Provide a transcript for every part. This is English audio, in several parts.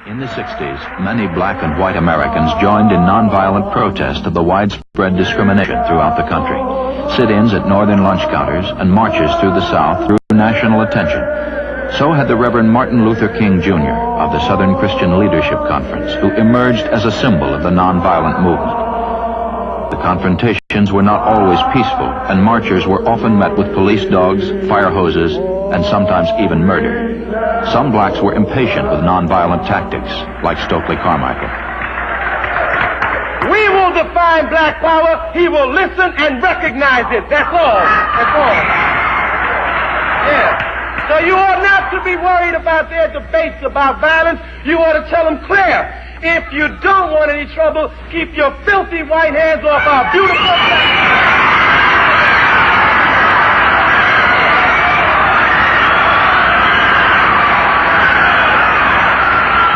In the 60s, many black and white Americans joined in nonviolent protest of the widespread discrimination throughout the country. Sit-ins at northern lunch counters and marches through the South drew national attention. So had the Reverend Martin Luther King Jr. of the Southern Christian Leadership Conference, who emerged as a symbol of the nonviolent movement. The confrontations were not always peaceful, and marchers were often met with police dogs, fire hoses, and sometimes even murder. Some blacks were impatient with nonviolent tactics, like Stokely Carmichael. We will define black power. He will listen and recognize it. That's all. That's all. Yeah. So you ought not to be worried about their debates about violence. You ought to tell them clear. If you don't want any trouble, keep your filthy white hands off our beautiful black.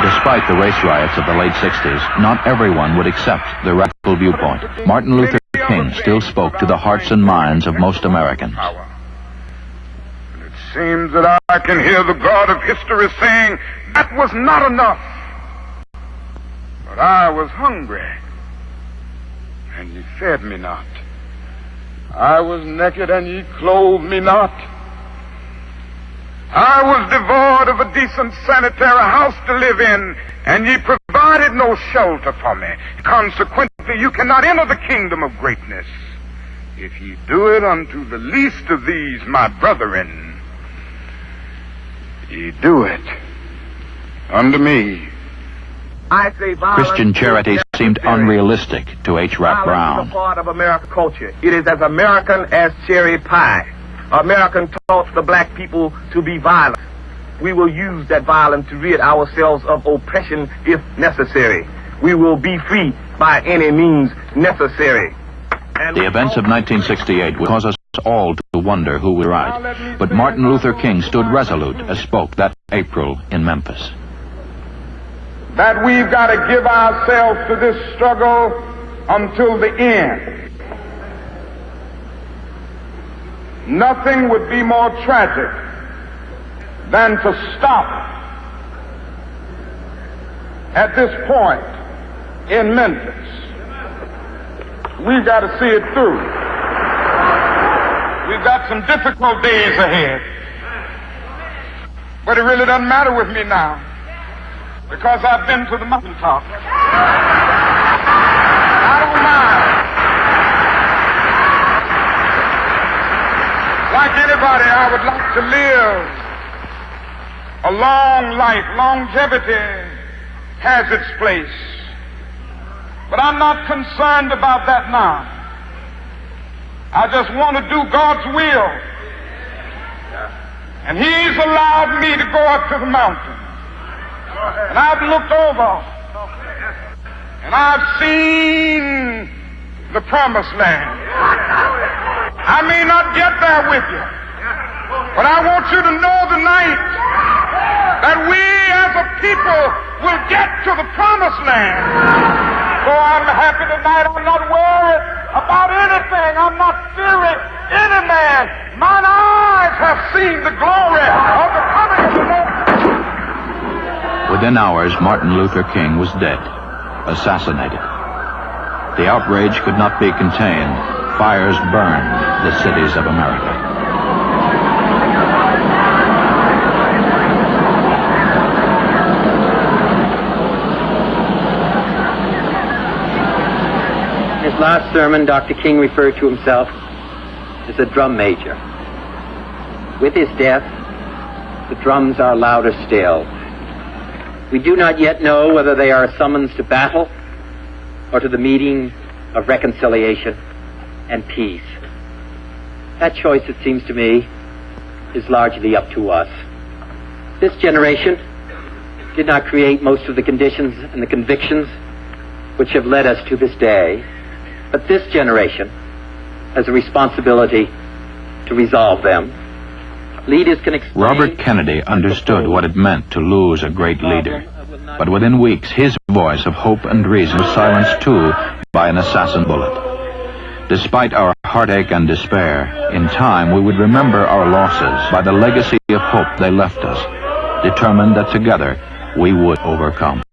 Despite the race riots of the late 60s, not everyone would accept the radical viewpoint. Martin Luther King still spoke to the hearts and minds of most Americans. And it seems that I can hear the God of history saying, that was not enough. But I was hungry, and ye fed me not. I was naked, and ye clothed me not. I was devoid of a decent sanitary house to live in, and ye provided no shelter for me. Consequently, you cannot enter the kingdom of greatness if ye do it unto the least of these, my brethren. Ye do it unto me. I say Christian charity seemed unrealistic to H. Rap Brown. Violence is a part of American culture. It is as American as cherry pie. American taught the black people to be violent. We will use that violence to rid ourselves of oppression if necessary. We will be free by any means necessary. The events of 1968 would cause us all to wonder who was right. But Martin Luther King stood resolute as spoke that April in Memphis. That we've got to give ourselves to this struggle until the end. Nothing would be more tragic than to stop at this point in Memphis. We've got to see it through. We've got some difficult days ahead. But it really doesn't matter with me now, because I've been to the mountaintop. I don't mind. Like anybody, I would like to live a long life. Longevity has its place. But I'm not concerned about that now. I just want to do God's will. And He's allowed me to go up to the mountain. And I've looked over, and I've seen the promised land. I may not get there with you, but I want you to know tonight that we as a people will get to the promised land. So I'm happy tonight. I'm not worried about anything. I'm not fearing any man. Mine eyes have seen the glory of the coming of the Lord. Within hours, Martin Luther King was dead, assassinated. The outrage could not be contained. Fires burned the cities of America. In his last sermon, Dr. King referred to himself as a drum major. With his death, the drums are louder still. We do not yet know whether they are a summons to battle or to the meeting of reconciliation and peace. That choice, it seems to me, is largely up to us. This generation did not create most of the conditions and the convictions which have led us to this day, but this generation has a responsibility to resolve them. Leaders can explain. Robert Kennedy understood what it meant to lose a great leader, but within weeks his voice of hope and reason was silenced too by an assassin bullet. Despite our heartache and despair, in time we would remember our losses by the legacy of hope they left us, determined that together we would overcome.